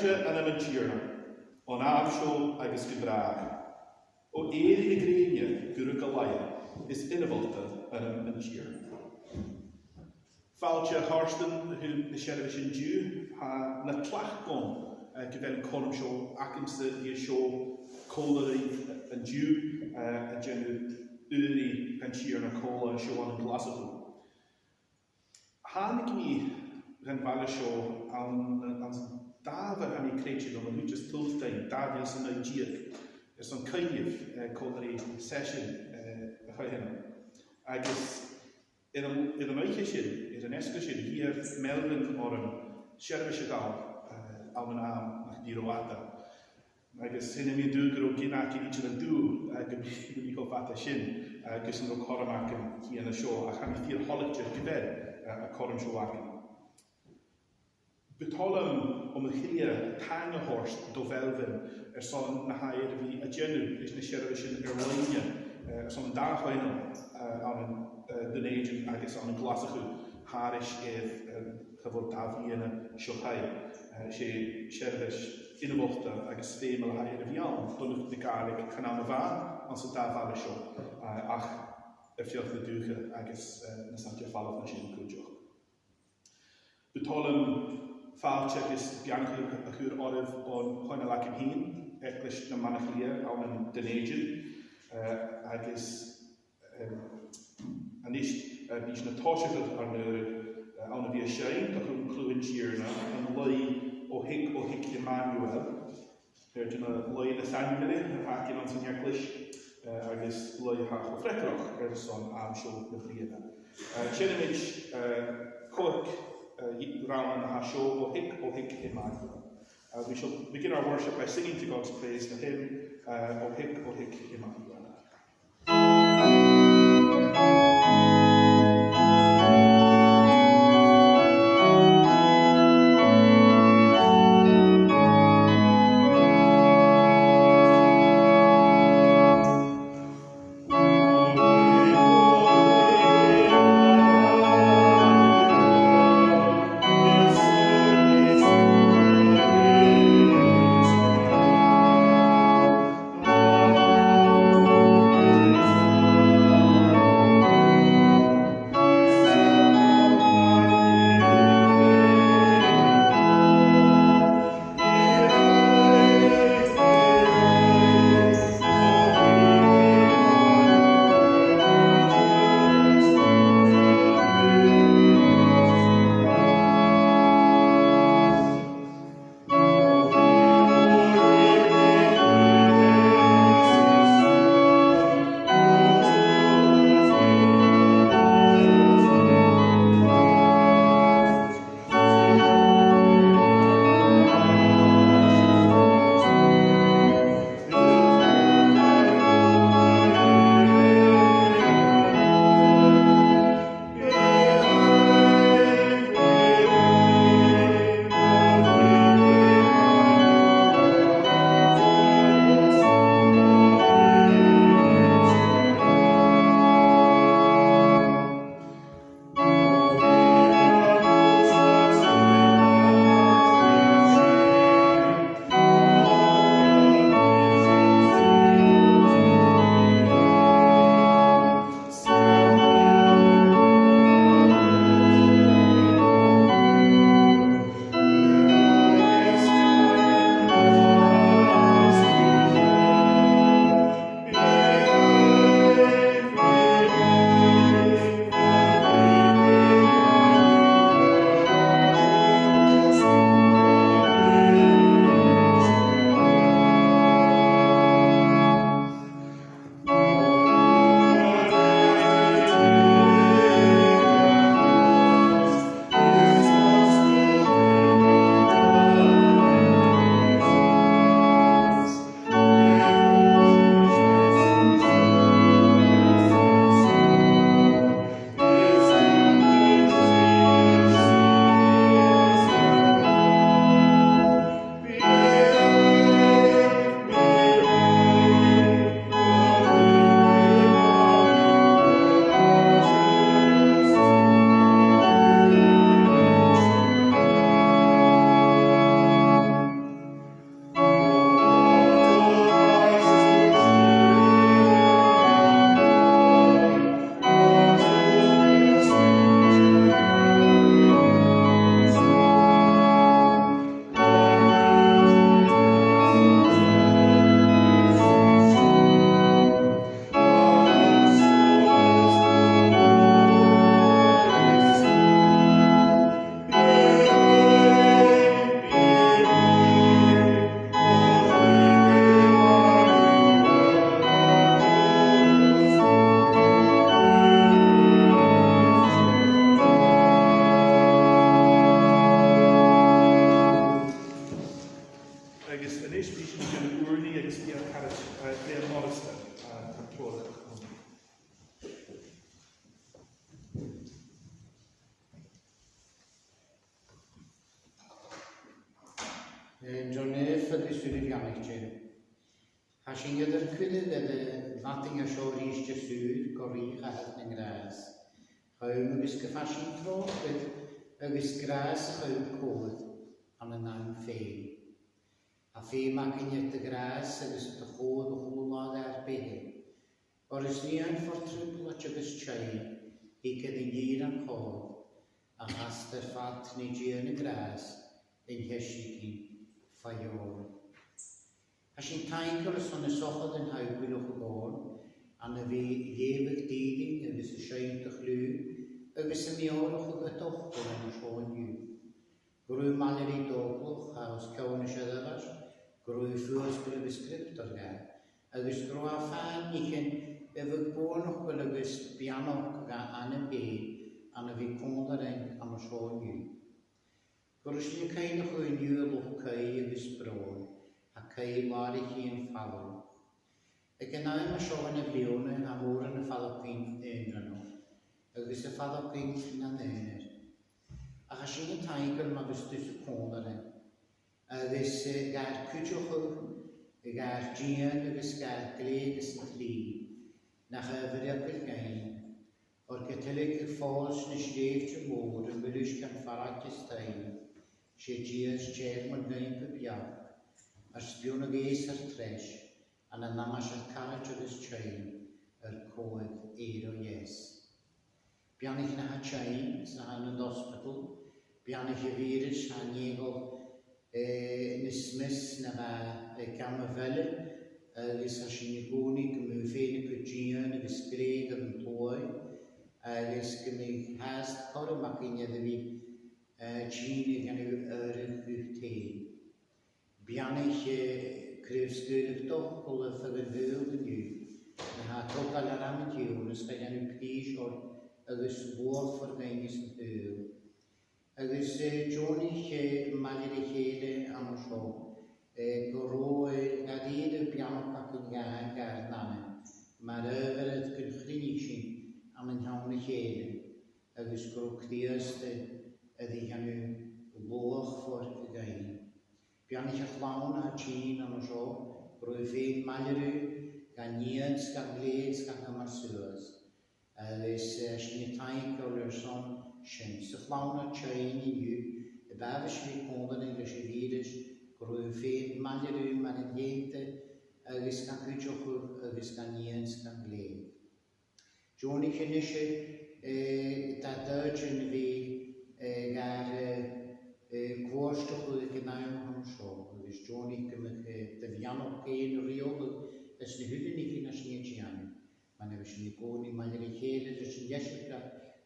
Seirbheise Ghàidhlig, an Abseo agus Gymraeg. O éiri gréine gyrw Galaia is Dùbhlachd an tír. Fáilte harstan who the Seirbheis Ghàidhlig ha na tlach gon gyfer Columba acamsa i seo Columba an Ghàidhlig a genw uri gan tír na cola seo an Glasgow. Hánig mi gan bhaile seo an dáfar am I creidse am an just tulftain dáfar san na díag is an cainneamh cólaí session a chuine. Agus in an aiche sin, in an esca sin, hir melvin or an Seirbheis Ghàidhlig am an am nach díróata. Agus hynny mi dŵr o gynnach I each yn dŵr gyda ho fata sin agus yn o coram ac yn hi yn y sio a chan I ffyr holyg gyfer a coram sio ac yn. Betolam om y chilia tang y horst do felfyn son na hair fi a genw is na Seirbheis yn Irlania son da chwaenol an dyn agent agus an Glasgow harish ef cyfod da fi yn y sio chai Seirbheis Dùbhlachd agus fémal a hair fi an Dùbhlachd Gaelic canam a fan an sa da fara sio ach fioch na dúcha agus na santia falach na sin cwydioch. Betolam fáilte agus bianca a chuúr oribh an chuine le an hín, eaglis na manachlia an den agent agus aníist bís na táisiúil ar nuair an bhí séin a chun clúin tíirna an lei o hic Emmanuel, dyn lei na Samuel a hacin an san eaglis agus lei ha go frecroch son am sio na bríana. Sinnimid coic Round the Hasho, O Hic Emmanuel. We shall begin our worship by singing to God's praise the hymn, O Hic Emmanuel. Oh agus yn eich bys yn yn wrni agus i ar carat Blair Morrison ar clod. John F. agus Seirbheis Ghàidhlig. Hashin gyda'r cwydydd ydy fating a siwr eich jesŵr gorich a hyd yn gras. Chawm agus gyffashin trochyd agus gras a chawm cwyd an y nawn ffein. A ffein mag yn yd y gras agus y chod o chwlwad ar behe. Oes ni yn ffortrwbl at agus chain i gyda'n gyr am chod a haster ffat neu gyr yn y gras yn hysig Fajol. As in tainkel is van de sochel en huipel op gegaan, en de eeuwig dieding en de scheinte glu, agus een meorig getochten en een schoon ju. Groei malerie doogloch, als koude schedderers, groei voorspelen bescriptor gaan, agus groei afaan nichen, even nog wel agus piano gaan aan een been, en de kondering aan een schoon ju. Gwrs ni cael o'ch yn yw o'ch cael ag ysbron, a cael war eich un ffalon. Ac yna yma sioen y bliwn a môr yn y ffalopin yn nhw, agus y ffalopin na nynir. Ac as yn y taigl mae fystys y cwndar yn, agus gair cwtioch gair gian agus gair gleg ys yn tli, na chyfr ag gain. O'r gytelig y ffôls nes leif ti'n môr yn bylwys gan ffarag ystain. She jeers chair man gain pipiak, as spion ag eis ar tresh, an a namas ar carriage of his chain, coed eiro yes. Bianich na ha chain, sa han yn hospital, bianich y virus ha niegol nismis na ha gamavelle, agus ha sy'n igonig gymwfein y pwgion agus greg yn tloi, agus gymig hast corym ac un iddo fi, Chini gan yw yn gwrtein. Bianich crefsgwylig dochol y ffyrdd yn yw. Na ha togal ar am y diwn ys gan yw plis o'r agus bwr ffordd gainus yn hyw. Agus Johnich malir i chele am o sio. Goro gadir y bianach ac yn gar nana. Mae'r yfed gynchrynisyn am yn hawn y chele. Agus gro cdiast ydy hynny loch ffordd y gain. Bian eich llawn a tîn am o sio, rwy fein malirw, gan nians, gan gleds, gan hymar sŵas. Ys sy'n taen gawr son sy'n sy'n llawn a tîn i yw, y bafys fi kondan yn glas y virus, rwy fein malirw, man yn diente, agos gan cwtioch, agos gan nians, gan gled. Jo'n eich yn eisiau, da dyrgyn fi, gair gwrstoch oedd gyda'n hwn sio. Ys Johnny gymryd dyfiannol gein o riol ys ni hwnnw ni gyn as ni etian. Mae'n efo sy'n ni gwrdd ni mae'n ei chele ys yn iesig da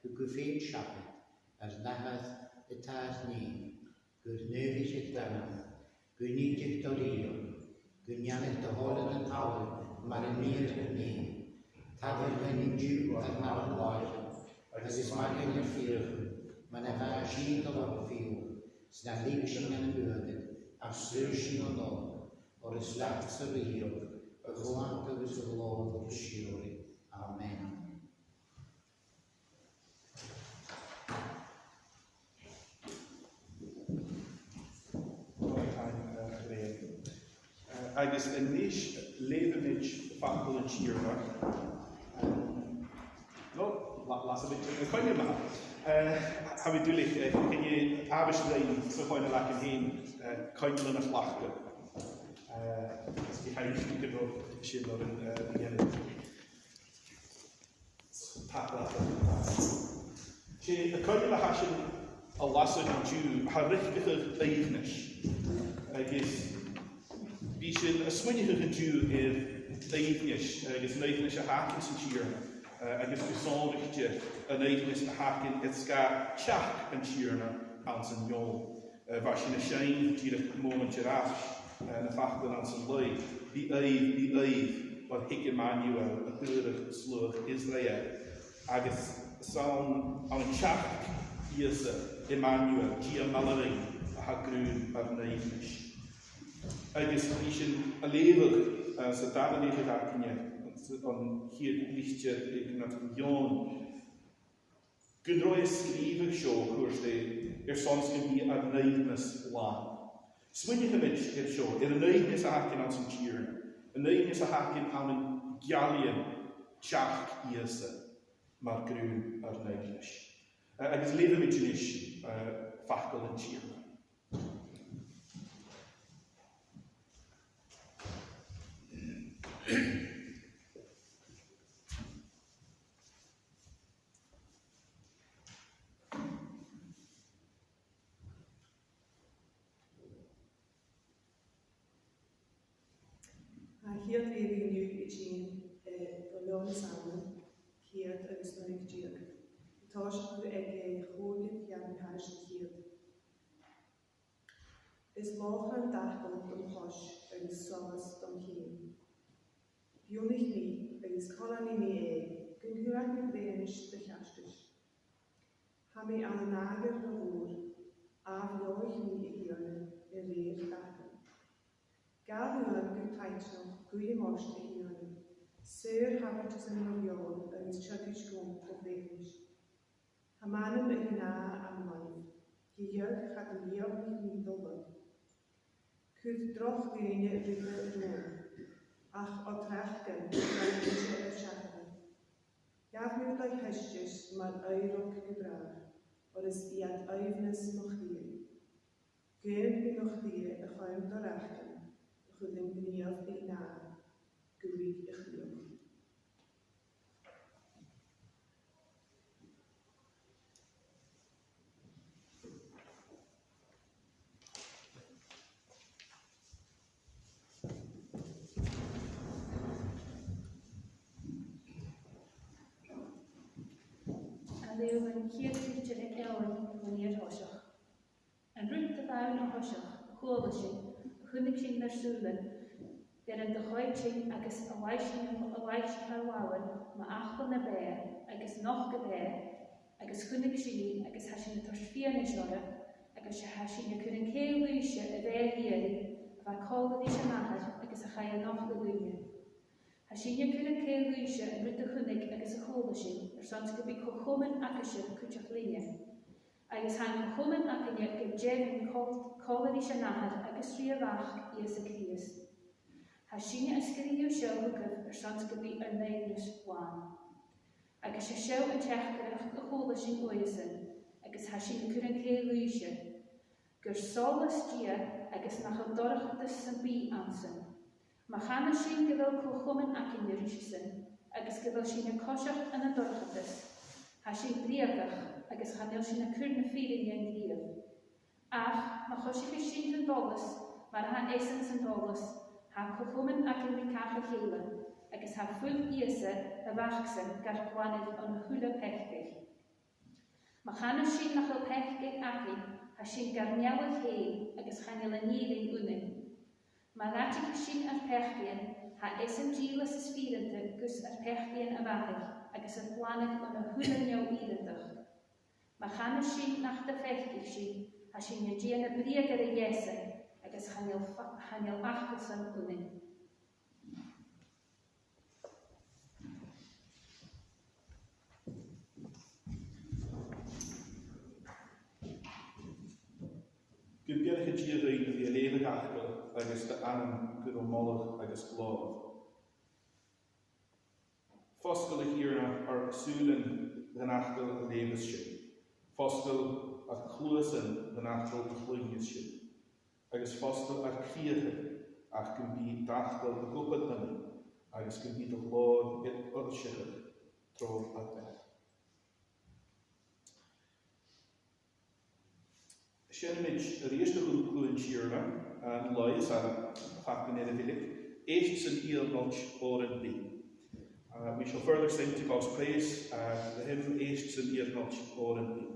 yw gwfein siapid ar ddahad y tad ni. Gwyd nefis eich dana, gwyd nid eich doriol, gwyd nianeg dy holen yn hawl, mae'n y mir yn ni. Tafel yn un diw ar nawr wael, agos mae'n yn i'r ffyrch. Mae'n efo sy'n dod o'r ffiw, sy'n a lig sy'n yn y bwydyn, a sy'n sy'n o dod, o'r islacht sy'n rhywg, y chwant agos y lodd o'r siwri. Amen. Agos yn nes leifymig ffacol yn Seirbheis. No, las a bit yn coen yma. Have we dwlich, can you abish lein so coen y lac yn hyn coen yn y llachga. Ys di haid i gyfro sy'n o'r yn hynny. Papa. Y coen yma hasyn a lasod yn diw, ha richtig yr eifnis. Agos, fi sy'n ysmwynnych yn diw i'r eifnis, agos yn eifnis a hacyn sy'n siar. Agus besondigtje een evenis na haken het ska tjak en tjurna aan zijn jol. Was je een shine die het momentje raas en de vachten aan zijn lei. Die eif, wat ik Emmanuel, een heurig slug Israël. Agus zo'n aan een tjak is Emmanuel, die een malering, a ha groen ar een evenis. Agus bhí sin a léomh sa dabanéad acinne an chiad líchte ag na Jón. Gyn roi ysgrifig sio chuir sons gan bhí ar neidnas lá. Swinnig ymwyd i'r sio, yr neidnas a hacin an sy'n tír. Y neidnas a hacin am yn gialian tiach iasa mar grŵn ar neidnas. Agus leif ymwyd yn is ffacol yn tír. Hier lewe ik nu in verloren samen, hier is nog niet duur. Tausch ik goede jaren huis hier. Is morgen dag om hosch, is soms dan heen. Junig niet, is koloni mee, kun huur met wenig de gastes. Ham ik aan de nager gehoor, afjoig niet hier, in weer dagen. Gaelhwyd gydaint nhw, gwy most i hyn. Seirbheis Ghàidhlig yn Scottish Gaelic. Hamanum y hynna am waith. Gyhyrch ac yn liog ni ddolod. Cwyd droch gwyne rydw rôl. Ach o trachgan, mae'n eisiau y siarad. Gafnwyd o'i hysgys mae'r eirog gybrach. O'r ysbiad eifnys moch ddiau. Gyn mi moch ddiau y chwaim dorachgan. Chwydyn gyniodd ei na, gywyd eich liwch. A lew yn cyrtych yn y ewn yn i'r hosioch. Yn rwyt y ddawn o hosioch, chwol sy'n, chwnig sy'n na'r sŵlen, fer yn dychwyd sy'n agos y waith cael wawen, mae achbel na be, agos noch gybe, agos chwnig sy'n, agos hasyn y torsfian y siore, agos hasyn y cwryn cael lwysio y fe hiri, a fa colwyd eisiau mahad, agos y chai y noch lwynio. Hasyn y cwryn cael lwysio yn rydych chwnig agos y chwol sy'n, sons gybi cochwmyn ac ysio cwtioch linia. Agus hain cochwmyn ac yn gyda jefn colwyd eisiau nahad agos rhi y fach i ys y cris. Hasyn y ysgrifio sio hwgyf sons gybi yn neidnys wan. Agus y sio yn tech gyda y chwol sy'n gwysyn, agos hasyn y cwryn cael lwysio. Gyr sol ysgia agos nach o dorch dys yn bi ansyn. Mae chan y sy'n gyda'r cochwmyn ac yn yrysyn, agos gyda'r sy'n y cosioch yn y dorch dys. Hasyn briagach, agos chanel sy'n y cwrn y ffyrin i'n glir. Ach, mae chosich y sy'n yn dolus, mae'r ha esens yn dolus, ha cochwmyn ac yn ricach y cheilen, agos ha ffwyl iesa y fachsyn gar gwanydd o'n hwyl y pechgych. Mae chan y sy'n nach o pechgych ac ha sy'n garnial y hei, agos chanel y nir yn gwnym. Mae ratig y sy'n ar pechgyn, ha esen gilus ysfyrante gws ar pechgyn y fachig, agos y gwanydd o'n hwyl yn iaw irdach. Mae chan y sy'n nach dy fechgych sy'n, a sy'n y dian y briag ar y iesau, agos chanel achgos yn gwnym. Gyngerch y diad o'i ydi y lefydd achgol agos dy anam gyda molwch agos glof. Fosgol y hir ar sŵlen dyn achgol y lefydd sy'n. Fosgol ar clwysyn dyn achgol y chlwynys sy'n. Agos fosgol ar criadau ac yn byd dachgol y gwybod hynny agos yn byd y glod o'r sy'n tro at beth. Sian image yr eerste glwyn siarna yn loes ar ffacin Edinburgh, eist sy'n i'r notch o'r yn byd. We shall further sing to God's praise the hymn eist sy'n i'r notch o'r yn byd.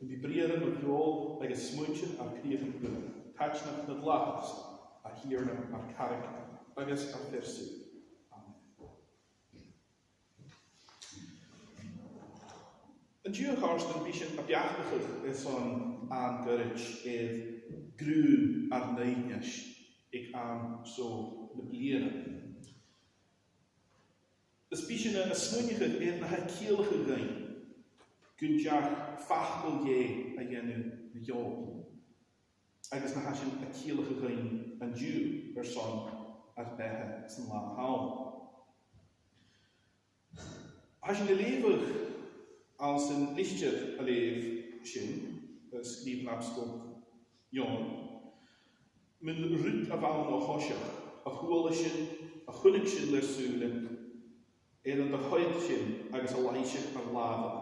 yn di briar yn y fiol agos smwyntyn ar crych yn gwyn. Tachna na Dùbhlachd a hirna ar carrig agos ar fersu. Yn diwch orsd yn bysyn a biachbachyd is o'n an gyrrych grŵn ar neidnias ag an so na bliana. Ys bysyn y smwynichyd na haid cielachyd gain, gyndiach fachgol a yennu na jol. Agus na hasyn a cielachyd gain yn diw son ar behe sy'n la hawn. Hasyn y lefych als een lichtje leef sin, skrif napskop Jon, men rut a vaun o hoshach, a hwle sin, a chwnig sin ler sŵlen, an de hoed sin agus a laisach ar lava,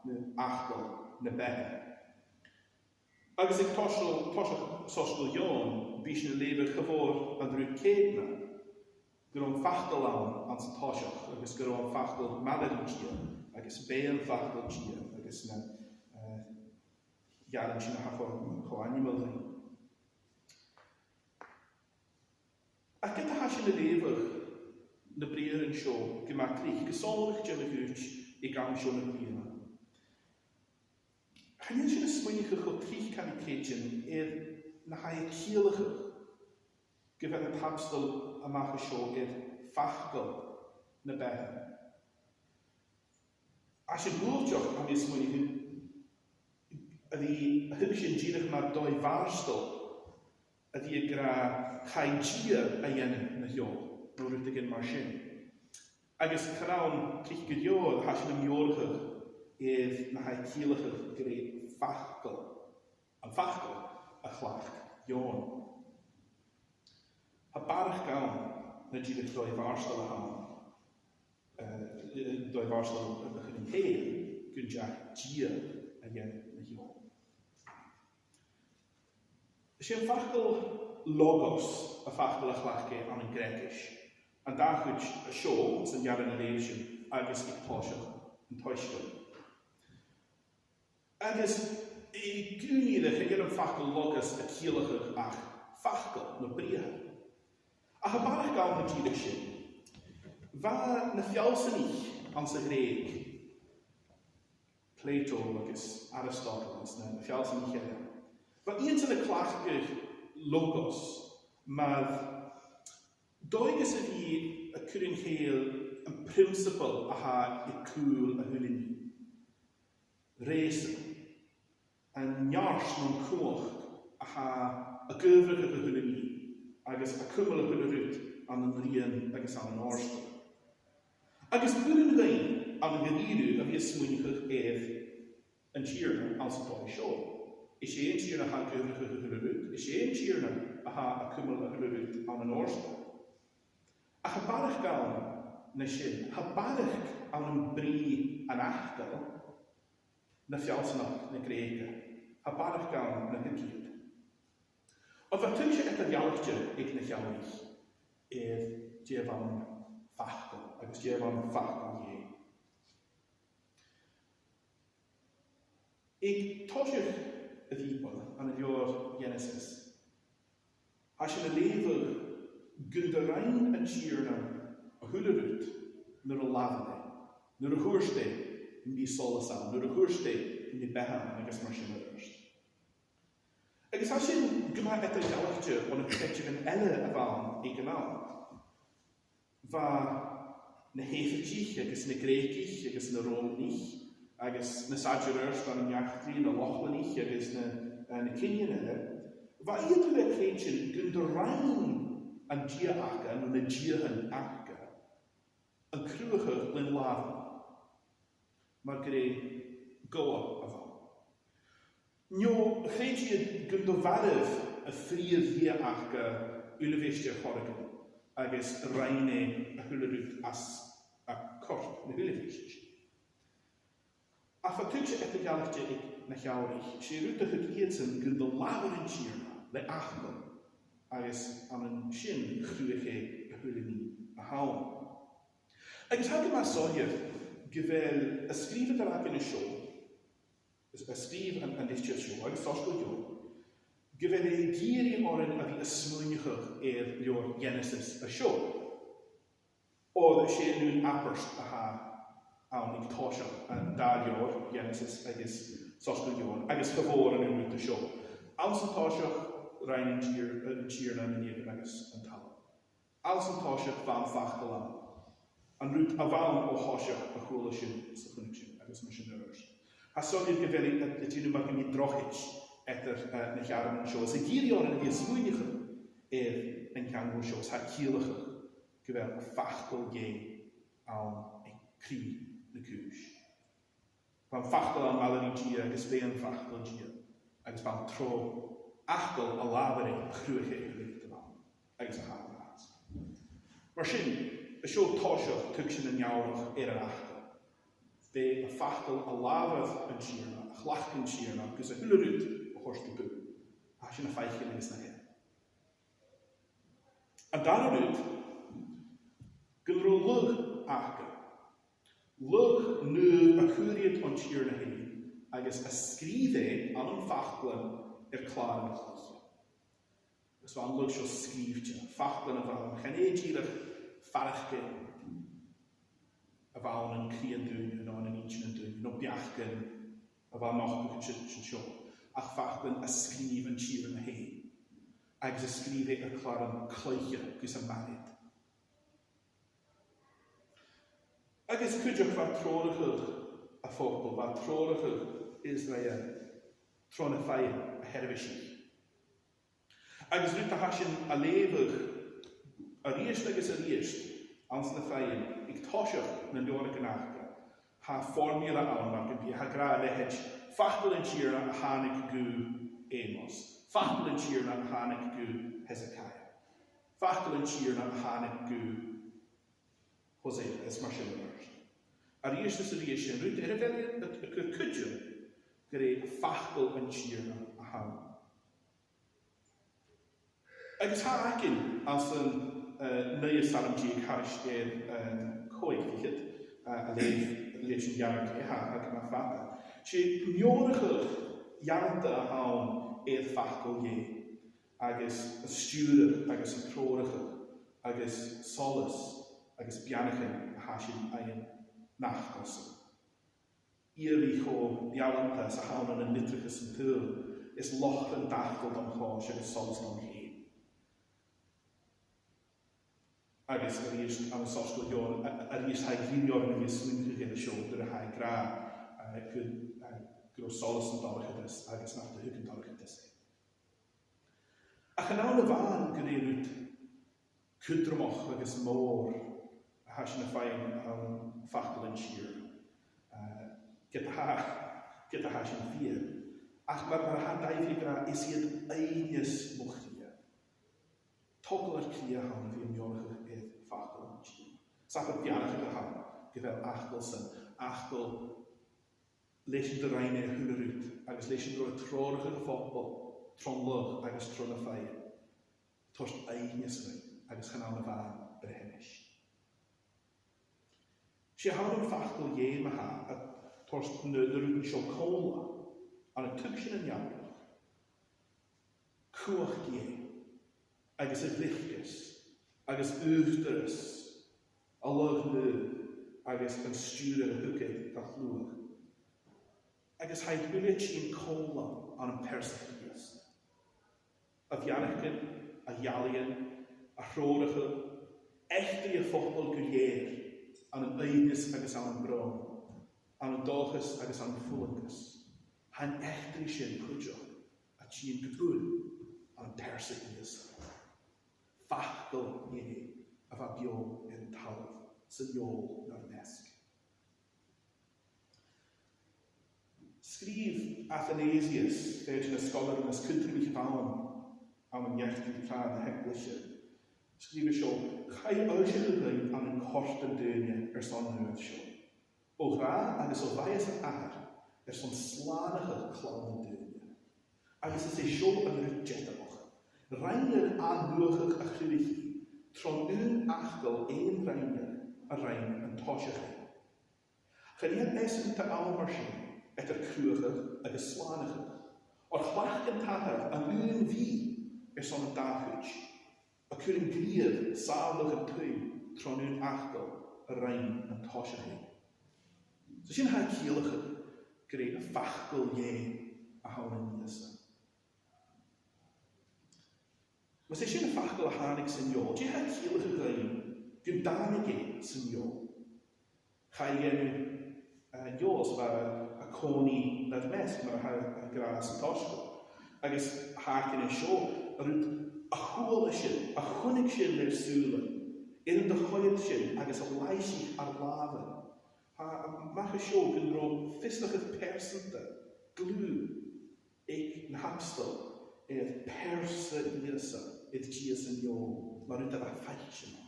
na achgal, na behe. Agus ag toshach sosgol Jon, bys na lever gyfor an rut cedna, gyda'n fachgal awn ans toshach, agus gyda'n fachgal malarigio, agus bean fachgal gia, agus na jaran sin a cho animal rin. Ac gyda hasin y lefych na briar yn sio gyma crich, gysolwch jem y gwch i gael sio na briar. Hynny'n sy'n ysmwynnych o crich can i cedyn na hai cielach gyfer y tabstol amach y sio fachgal na behe. As je boeltjoch am is moet je die hubschen jirig maar doi waarstel die gra gaidjia a jenne na jo door het tegen machine. Agus kraun krijg je jo has je hem jorge na hij kielige gre fachkel a glach joon. Ha barg gaan na jirig doi waarstel aan. Doi waarstel begin heen, kun je gia en je met je. Als je een vachtel logos, een vachtel a glachke aan een Grekisch, en daar kun je een show, zijn jaren een leven, agus ik tosje, een toisje. Agus ik kun je dat je een vachtel logos a kielige ach vachtel na bria. Ach een barg gaan met je de Waar na fialsen ich aan zijn Greek, Plato agus Aristoteles na fialsen ich hebben. Waar eens in de klachtig logos, maar doiges er die kunnen heel een principle aha ik cool a hulini. Reizen en jars non koch aha a geuvrige hulini, agus a kummele hullerut aan een rien agus aan een oorstel. Agus buren gain aan een gediru of je smwynigig een tjerne als een toy show. Is je een tjerne ha geuvrige hullerut? Is je een tjerne aha a kummele hullerut aan een oorstel? A gebarrig gaan na sin, gebarrig aan een brie en achtel, na fjaalsnacht na greke, gebarrig gaan na gekiet. Of wat toen je het jouwtje ik na jouwig, je van fachtel, agus je van fachtel je. Ik tosje het iepel aan het jaar Genesis. Als je een leven gunderein en tjerne, a hullerut, naar een lavende, naar een hoerste in die solasaan, naar een hoerste in die behan, agus mar sin eerst. Agus als je gemaakt het jouwtje, want een petje van elle ervan, ik aan. Waar na hefertjich, agus na grekich, agus na romnich, agus na sadgerers van een jachtri, na lochlenich, agus na kinjene. Waar iedere kreetje gunderein an dia acha, nu na dia han acha, an cruacha lin lavan, mar gré goa avan. Nio, chréitje gundovarif a friad dia acha ulevistja chorgan, agus reine a hullerut as a kort na ulevistja. A fatutje et de galchtje ik na jouwrig, sé rutach het hietsen gundolaveren tjirna, le achgan, agus aan een sin chruige a hulini a haun. Agus hag yma soier gyfer ysgrifed ar ag yn y sio, Ysgrif yn eistedd sio, agos osgol dio, gyfer ei gyr i oren a fi ysmwynchwch lio'r Genesis y sio. Oedd y sien nhw'n aperst a ha awn i'ch tosio yn dadio'r Genesis agos sosgol dio, agos chyfor yn ymwyd y sio. Als yn tosio rhain yn tir na mynd agos yn tal. Als yn tosio fan ffach dylan. Yn rwyd a fawn o hosio a chwil y sien sy'n sy'n agos yn sy'n yrwys. Hasoni'r gyfeli y dyn nhw'n mynd i drochich etter na chiarn yn sios. Y girion yn y smwynich yn chiarn yn sios, ha cylach gyfer ffachgol gei awn ei cri na cwys. Fan ffachgol am maler i gia, agos fe yn ffachgol gia, agos fan tro achgol a lafer ei chrwych ei gyfeiriad y fan, agos a haf ras. Mar sy'n, y sio tosioch tyg sy'n yn iawrach yr achgol. Fe y ffachgol a lafedd yn sirna, a chlach yn sirna, gys y hwlyrwyd o chors di bw. A sy'n y ffaich yn ys na hyn. A dan y rwyd, gynro lyg achga. Lyg nydd a chwriad o'n sirna hyn, agos ysgrifau an yn ffachglan clar yn y chlos. Ys fan lyg sio sgriftia, ffachglan y fan, chanegirach farach gen. A fawn yn cri yn dyn, yn o'n yn eich yn dyn, yn o biachgan, a fawn noch yn sio. Ach fachgan ysgrif yn sir yn y hyn. Agos ysgrifau y clar yn cloicha gys y marid. Agos cwydioch fa trorychwch a ffobl, fa trorychwch Israel, tron y ffair a herfysig. Agos rwyt a hasyn a lefych, a riest agos a riest, ans na ffair, ik tosioch na lior y gynachga, ha formula awn ac yn bi, ha gra lehed, ffachdol yn sirna a hanig gw Amos, ffachdol yn sirna a hanig gw Hezekiah, ffachdol yn sirna a hanig gw Hosea, ys mar sy'n ymwrs. Ar i ysgys yr eisiau, rwy'n erfeliad y cydio'n gyda ffachdol yn sirna a hanig. Agos ha acyn, as yn neu y salam dig haris coed fichyd, a leif sy'n iarn e ha ac yma ffata. Si mionachwch iarnda a hawn e'r ffachgol ie, agos y stiwr, agos y prorachwch, agos solus, agos bianachyn a hasyn ein nachgosyn. I'r eich o iarnda sa hawn yn y nitrachus yn tyl, is loch yn dachgol am chos agos solus yn hyn. Agos yr eist am y sosgol dion, yr eist hae gynio'r yn y swynchych yn y siwr, yr hae gra, gyda'r solus yn dorach ydys, agos nath y hyg yn dorach ydys. Ac yn awn y fan gyda rwyd cydromoch agos môr, a hasyn y ffain am ffachdol yn sir, gyda hasyn ffyr. Ac mae'r ha daif i gra isiad einius mwchia. Togol ar cria hawn fi ymionach edd ffachdol yn sir. Saf y bianach ydych hawn, gyda'r achgol sy'n, achgol leis yn dyrain e'r hwlyrwyd, agos leis yn rhoi trorach yn y ffobl, tron lyg, agos tron y ffair. Torst einius rhaid, agos chynawn y fan brehenis. Si hawn yn ffachdol ie ma ha, a torst nyrwyd yn sio cola, an y tyg sy'n yn iawn. Cwach ie, agos y glychgus, agos ywdrys, a lyg nyr, agos yn stiwr yr hwgyd gael llwch. Agos haid wyliad sy'n cola an y persychus. A fianachgyn, a ialian, a rhorachol, echdi y ffobl gwylieir, an y eidnus agos an y bron, an y dolchus agos an y ffwlgus. Han echdi sy'n cwydjo, a sy'n gydwyl an y persychus. Fachgol ie, a fa biol yn talaf, sy'n iol na'r nesg. Sgrif Athanasius, feid yn ysgolor yn ysgydrym i'ch fawn, am yn iechyd clad y heglisio. Sgrif y sio, chai oesych y ddyn am yn corst yn dyniau son nywyd sio. O gra agos o faias yn ar, son slanach y clawn yn dyniau. Agos ys ei sio yn rydgetach. Rhainir a nwachach a chrywych hi, tron un achgol ein rhainir a rhain yn tosach hi. Chynnydd esyn ta awr mar sy'n, etter cruachach agus slánachach. Or chlach yn tahar an un fi son yn dachwch, a cwrdd yn glir saflwch yn twy tron yw'n achgol y rhain yn tosach chi. So sy'n hael cilach greu y ffachgol ie a hawn yn nisa. Mas sy'n y ffachgol a hanig sy'n iol, di hael cilach y greu gyn danig e sy'n iol. Chai enw ios fa a coni nad mes mae'r hael gras yn tosach. Agus haken yn sio, a chwol ysyn, a chwnig sy'n le'r sŵlen, yn dychoed sy'n, agus a laisig ar lafan. Mach y sio gyn rhwng ffysnach ydd persynta, glw, eich yn hamstel, ydd persa isa, ydd gias yn iol, mae'n rhywbeth a ffeisyn.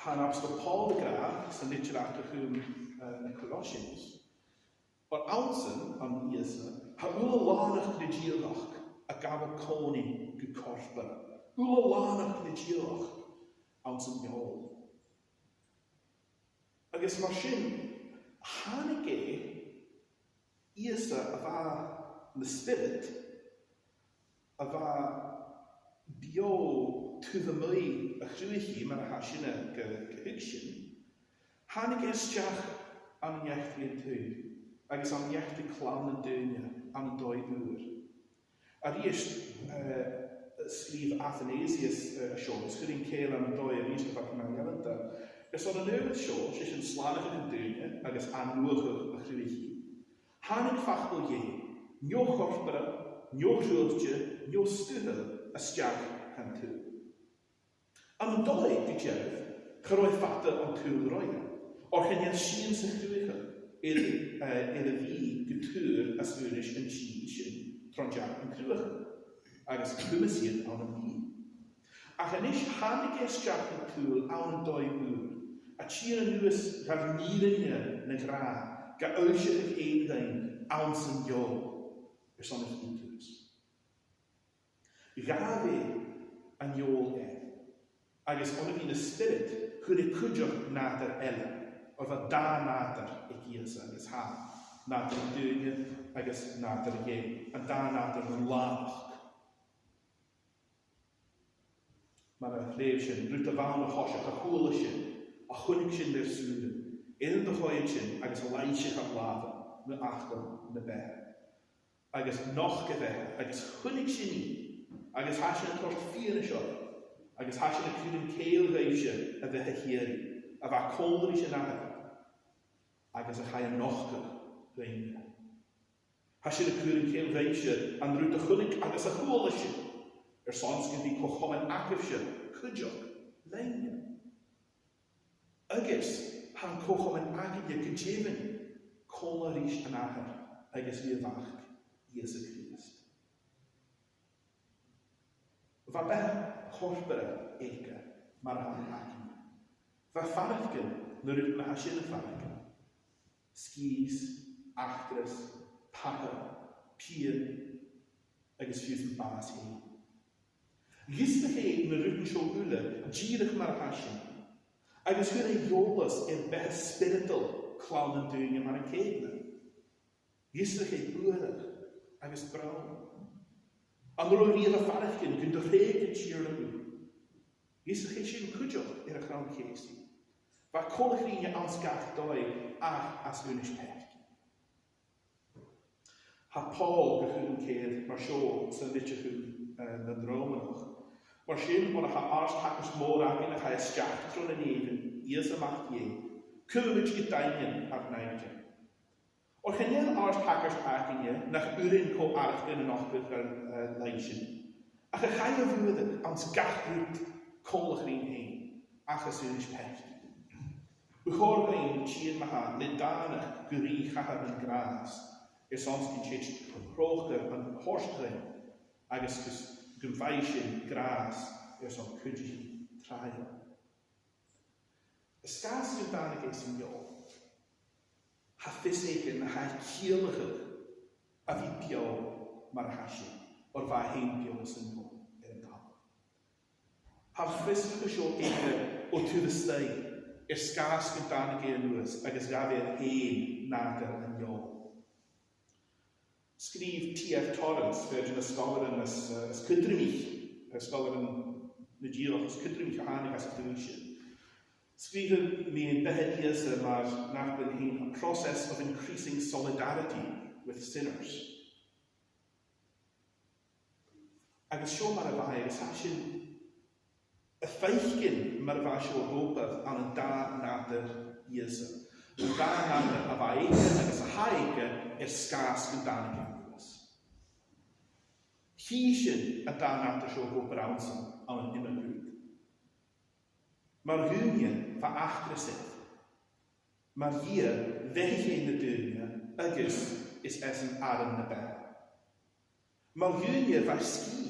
Han apostol Paul de Gra, sy'n litr achter chwm y Colossians, o'r awsyn am isa, ha ula lánach na díalach a gabal cóni go corpora. Ula lánach na díalach an san meol. Agus mar sin, hánig é isa a bha na spirit a bha bio tuva mui a chruichi mar a hasina go hugsin. Hánig é stiach an iechti yn tu. Agus am iechti clan yn dynia am yn doi dŵr. Ar eist sgrif Athanasius Siôn, sgrifin cael am yn doi ar eist gyfag mewn galanta. Ys o'n newid Siôn, sy'n slanach yn dynia, agus anwch y chrywichi. Hanig ffachol ie, nio chorpara, nio rhwyltio, nio stwhel, a stiag han tŵ. Am yn doi, di jef, chyroi ffata o'n tŵl roia, o'r chynnydd sy'n sy'n chrywicha. Er y fi gytŵr a sgwyrnis yn sy'n trondiach yn crywach agos cwmysyn awn yn fi. Ac yn eich hanig esdiach yn tŵl awn yn doi bwr a tîr yn ywys rhaid niryn yn y gra ga oesio eich ein ddain awn sy'n iol ys o'n eich intws. Gafe yn iol agos ond fi'n ysbryd chwyd e cwdioch nad yr ela o'r fa da nadar e gias agos ha. Nadar y dynia agos nadar y ie. A da nadar yn lach. Mae'n rhef sy'n rwyd y fawn o hosach a hwyl sy'n a chwnig sy'n le'r sŵn. Yn dychoed sy'n agos a laisich ar lafa na achgon na ber. Agos noch gyfe agos chwnig sy'n ni. Agos hasyn yn tort ffyr y sio. Agos hasyn yn cwyd yn ceil reif sy'n a dde hyri. A fa colri sy'n agor. Agos a chai yn nochgar reina. Hasyn y cwyd yn cael reif sy'n an rwyd y chwnig agos a chwyl sy'n. Sons gyda cochom yn acif sy'n cwdiog leina. Agos han cochom yn agif y gydjefyn cola rys yn agor agos fi y fach Iesu Christ. Fa beth chorbera eica mar han agif. Fa farachgyn, na rydyn na hasyn y farachgyn. Skis, achdres, pacha, pier, agos fys yn bas hi. Gysna chi na rydyn sio ule, gyrach mar hasyn. Agos hwyr ei iolas beth spiritual clawn yn dyn yma yn ceidna. Gysna chi bwyrach, agos brawn. Ond roedd fydd y farachgyn gyda rheg y tîr yn ŵr. Gysna chi sy'n cwdioch i'r achrawn ceisi. Fa colach rhain ans gach doi ach as lwnish pech. Ha Paul gychwyn ceir mar sio sy'n litio chwyn na dromanoch. Mar sy'n o'n ha arst hacus môr agyn a chai ysgach tron yn eifyn ias y macht ie. Cymryd gydainion ar naidyn. O'r chynnydd arst hacus agyn ie, nach urin co archgyn yn ochbydd ar leisyn. Ac a chai o fwyddyn ans gach rwyd colach rhain hyn ach as lwnish pech. Bwchor gwein tîr maha, le danach gyrru chachar yn gras, sons gyn chyd rhochgar yn horsgrein, agos gymfaisyn gras, son cwydych trael. Ysgas yw'r danach eis yn iol, ha ffysegyn na ha cilachach a fi bio mar hasyn, o'r fa hein bio sy'n iol yn dal. Ha ffysegyn sio eich o to the stay, sgas gydanig ei nŵs agos gafi'r hen nagar yn iol. Sgrif T.F. Torrance, fergyn ysgolor yn ysgydrymich, ysgolor yn Nigeria, ysgydrymich o hanig as ydwysyn. Sgrif me'n behedias mae'r nagar yn hen, a process of increasing solidarity with sinners. Agos sio mae'r fai, agos hasyn y ffeillgyn mae'r fai sio gobydd an y da nader Iesu. Y da nader a fai agos y haig sgas gydanig ywys. Hysyn y da nader sio gobydd awnsyn an yn immergrwyd. Mae'r hwnion fa achrysydd. Mae'r hier ddehyn y dyrnia agos esyn ar yn y bel. Mae'r hwnion fa sgi.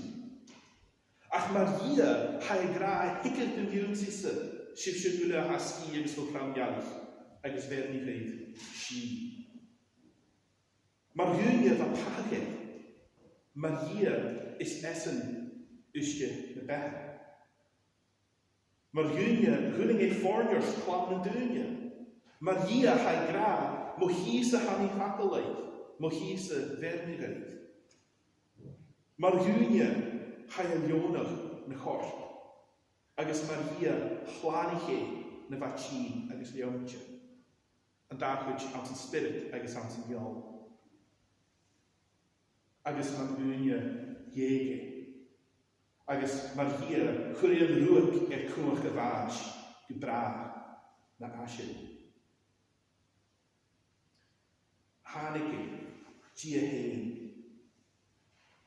Ach mae'r hier hae gra higel ymwyn sy'n sy'n gwylio ha sgi agos fel crawn ialch agos ferni rhaid si. Mae'r hwnion fa pagedd. Mae'r hier esyn ysge y bel. Mae'r hwnion ei fforniwrs clawn yn dyrnia. Mae'r hier hae gra mo hi sy'n hannu ffacolaeth, mo hi sy'n ferni rhaid. Mae'r hwnion hae yn lionach na chorp, agos mae'r hier chlan i chi na fatsin agos leontio, yn dachwyd am sy'n spirit agos am sy'n iol. Agos mae'r hwnion iege, agos mae'r hier chwrdd yn rwyd cwch y fas gybra na asyn. Hanigi, dia hen,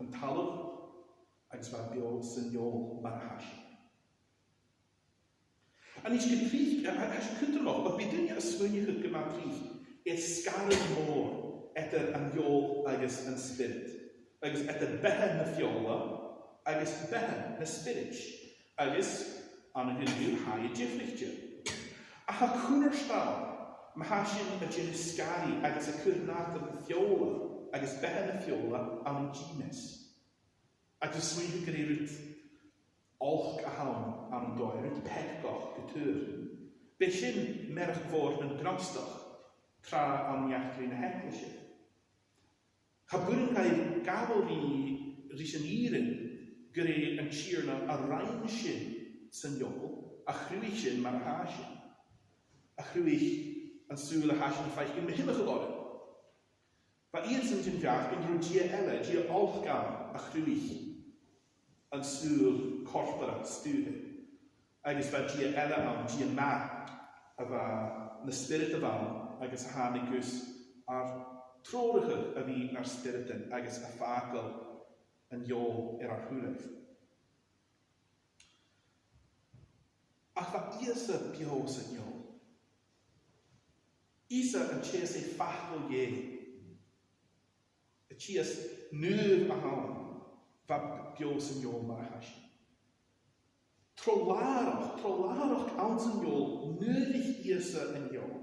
yn talwch agos mae'r biol sy'n iol mae'r hasi. A nes gyprich, hasi cwndroch, bod bydyn ni ysgwynig y gyma prich sgarad môr edrych yn iol agos yn spirit. Agos edrych behen na fiola, agos behen na spirit. Agos an y hynny'n hau diflichtio. A ha cwnnw'r stael, mae hasyn y dyn ysgari agos y cwrnad yn fiola, agos behen na fiola an y gines. Ac yswyd y gyda rwyd olch a hawn am doi, rwyd peggoch gytwyr. Besyn merch fôr yn gnostoch, tra am iachlu na heclisio. Chabwyd yn cael gafel i rys yn irin gyda yn sir na a rhain sy'n sy'n iol, a chrwys sy'n mae'r hasyn. A chrwys yn sŵl y hasyn ffaith gyn myhymach y loryn. Fa i'r sy'n dyn fiach yn rhywun dia ele, dia olchgam a chrwys yn sŵl corpora stwyd. Agos fa dia ele am, dia ma, a fa na spirit y fan, agos a hanigws ar trorach a fi na'r spirit yn, agos a ffagol yn iol ar hwyrdd. Ac fa isa bios yn iol. Isa yn ches ei ffachl ie. Y ches nŵf a hawn. Fa bios yn iol mae'r hasi. Trolarach awnt yn iol, nŵfich isa yn iol.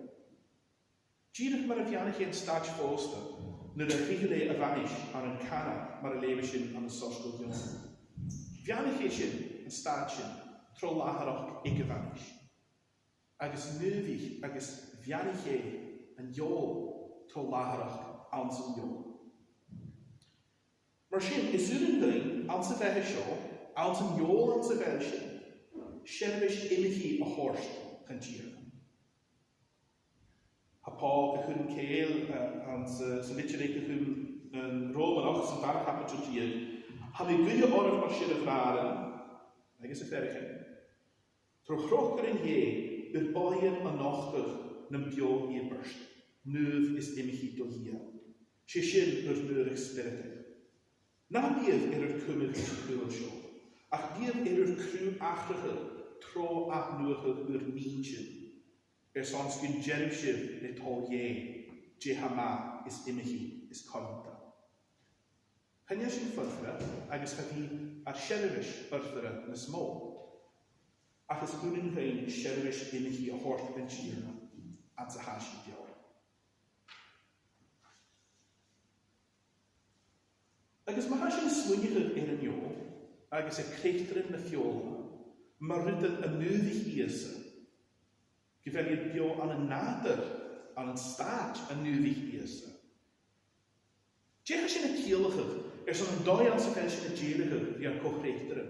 Gyrach mae'r afianach yn stag ffosta, nyr y rhigle y fanish ar yn cana mae'r elefysyn am y sosgol dion. Fianach eisiau yn stag sy'n, trolarach ag y fanish. Agos nŵfich, agos fianach yn iol, trolarach awnt yn iol. Mar sin, is yw'n ddyn, awnt y fehe sio, awnt yn iol awnt y fehe sy'n, Seirbheis Ghàidhlig o horst yn tir. Ha Paul gychwyn cael, sy'n litiorig gychwyn yn rôl yn och sy'n dar hapad o tir. Ha mi gwylio orf mar sy'n y fraren, agos y ferchen. Tro chroch ar ein he, bydd boian yn ochgwch nym bio i'r byrst. Nŵf is imich do hia. Sy'n yr nŵr eich spiritig. Na bydd yr cwmydd sy'n cwmydd sio. Ach bydd yr crw achrachel tro ac nŵchel yw'r mînchyn. Son sgyn Jerusalem le tol ie, Jehama is imichi is Columba. Hynny sy'n ffyrddra, agos chyfi ar Seirbheis ffyrddra yn ysmo. Ac ys hwn yn rhain Seirbheis imichi o hort yn sirna, at y hasi diol. Agos mae hasi'n swynnig yn yn iol, agos y creichdrin na fiola, mae rydyn y nŵddich iesa, Gyfelir bio an y nader, an yn stad yn newyddig iesa. Diech sy'n y cielachig, sy'n yn doi an sy'n sy'n y geelachig, di ar cochrechteren,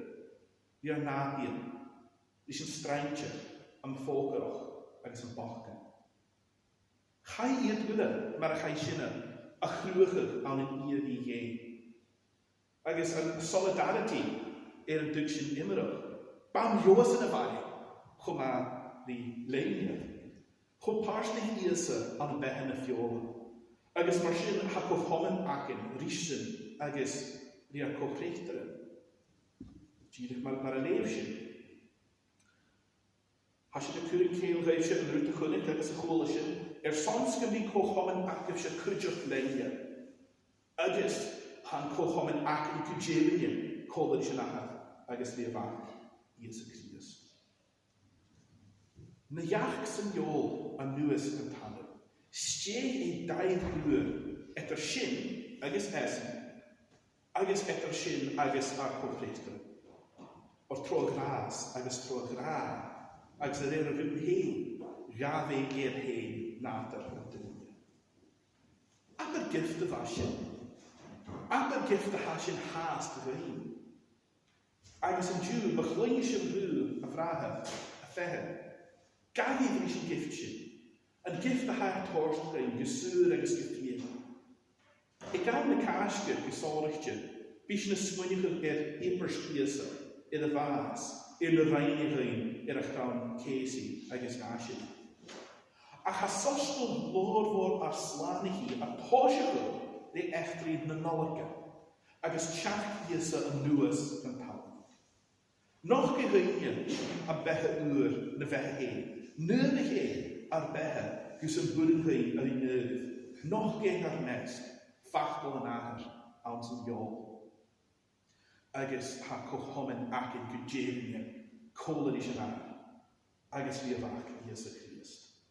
di ar nabien, di sy'n straintje, am ffogerach, ag sy'n bachgen. Chai iad gwyle, mar a chai sy'n a chrwachig an yn iad i ie. Ag yn solidarity, yn dyg sy'n immerach. Bam joas yn y fai, chwm a di leiniad. Chwm parsnig iasa an y behen y fiola. Agus mar sy'n hacof homen acen, rysyn, agus di ar cochrechteren. Dydych mar a leif sy'n. Has sy'n y cwrdd ceil gaif sy'n yn rwyd y chwnig agus y chwla sy'n, sons gymri coch homen acef sy'n cwrdioch leiniad. Agus han coch homen acen cwdjefinian, colad sy'n ahad, agus di afag. Iesu Christ. Na iach sy'n iol a newis yn tannu. Stieg ei daid hwyr etter sin agus esen, agus etter sin agus ar cochrechteren. O'r tro gras agus tro gra, agus yr er rhywun hyn, gafe hyn nader yn dynnu. Aber gift y fasyn. Aber gift y hasyn haast y fyrhyn. Agus yn diw, mae chlwyn sy'n rhyw a frahaf, a feher. Gafi ddim sy'n gift sy'n. Yn gift a hair torst rhain, gysŵr agus gyffir. E gael y casgyd gysorach sy'n, bys na swynnig eipers iasa, y fas, y rhain i rhain, eich gael cesi agus asyn. A chasostol lor fawr ar slani hi, a tosio de echtrid na nolga, agus chach iasa yn nŵas yn pawb. Nog geheugen a behe uur na vehe heen. Neunig heen ar behe gus een boeren heen ar die neudig. Nog geen ar nesk, fachtel en ager aan zijn jol. Agus ha koch homen aken gudjevingen, kolen is een ager. Agus wie vaak Jesu Christ.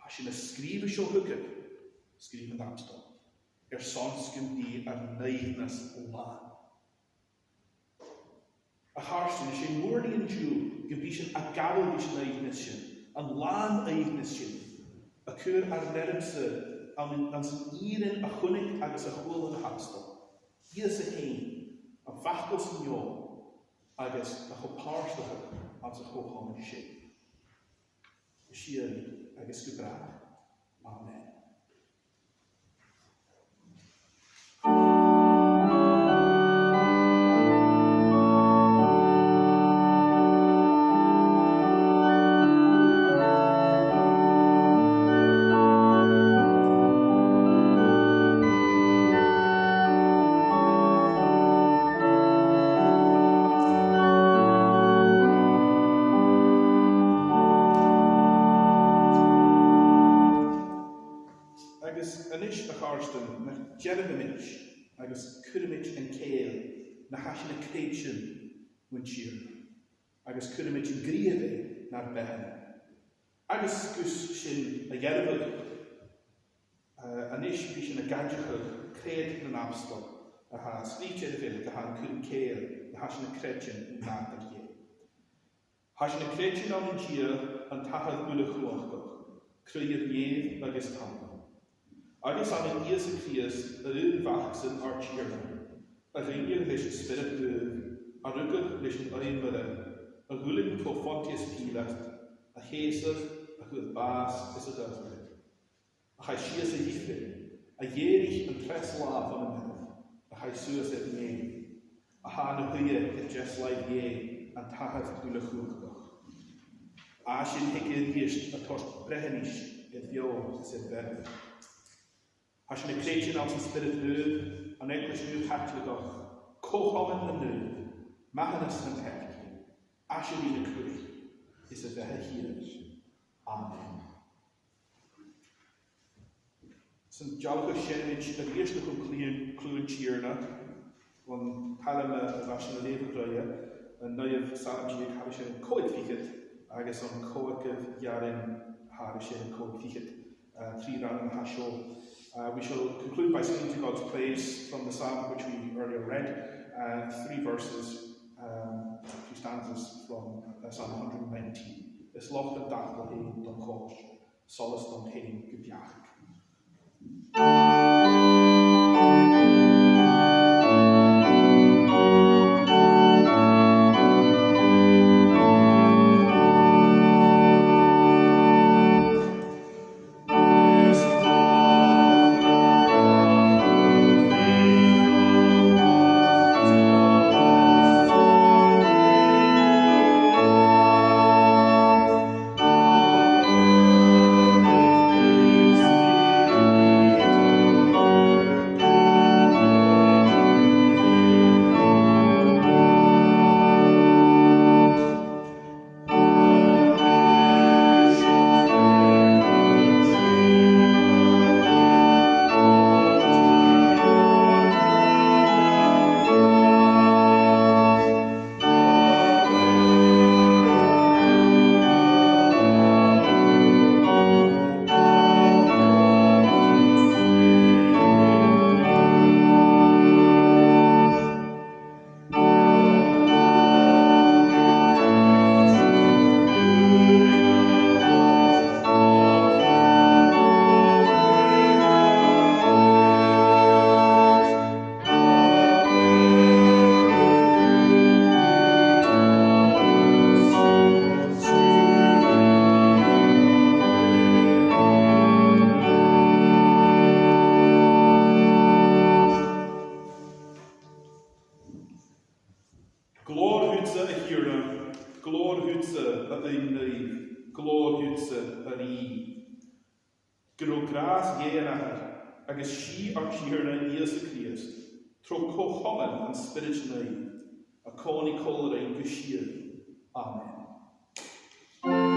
Als je een skriven zo huggen, skriven damstel. Sonsken die ar neidnes laan. A harsyn is een moordig in Jew, gebieschen a gawel is neidnis sy'n, an laan neidnis sy'n, a keur ar nermse, an sy'n ieren a chwnig agus a chwyl yn hapstel. Ies a heen, an fachgol sy'n jo, agus a choparsdag an sy'n chochom yn sy'n. Sy'n agus gybrach. Amen. Agus cwrymid yn cael na hasyn y creidsiwn mwyn siwr. Agus cwrymid yn griefau na'r behen. Agus gwys sy'n y gerfod anis bys yn y gadjachod cred yn abstol a ha sgriftiad y ffilm a ha cwrym cael na hasyn y creidsiwn yn nad ar ie. Hasyn y creidsiwn o'n yn siwr yn tahad gwylwch chwachgoch, creu'r nief agus tamla. Agus an yn Iesu Christ yr un fachsyn ar tîrna, a rhaid leis y spirit dwyf, a rygyd leis yn oenfydda, a gwylyn to fontius pilacht, a heisar a gwyd bas ys y dyrfyd. A chai sias y hifrin, a ierig yn tres laf yn y meddwl, a chai sŵas edd neu, a han y hwyr edd jes laid ie, an tahad gwylych chwchgoch. A sy'n hygyd hysg a torst brehenis edd fio sydd ferf. Has je een kreetje als een spirit neuw, en enkele nieuw hartelijk ook. Kochhomen en neuw, maken het een hertje. Als je niet een kruid, is het weg hier. Amen. Zijn jallige shenwich het eerste conclusion tierna, want helemaal was je leven groeien, en nu je samen je had je een koud figet, ergens een koud jaren had je een koud figet, 3 randen hasho. We shall conclude by singing to God's praise from the psalm which we earlier read, 3 verses, a few stanzas from Psalm 119. is loch a dachl hyn don chos, solas don hyn gybiach. Agus si ar tíarna Iesu Christ, tro cochomen an spirit naive, a coni colerain gushier. Amen.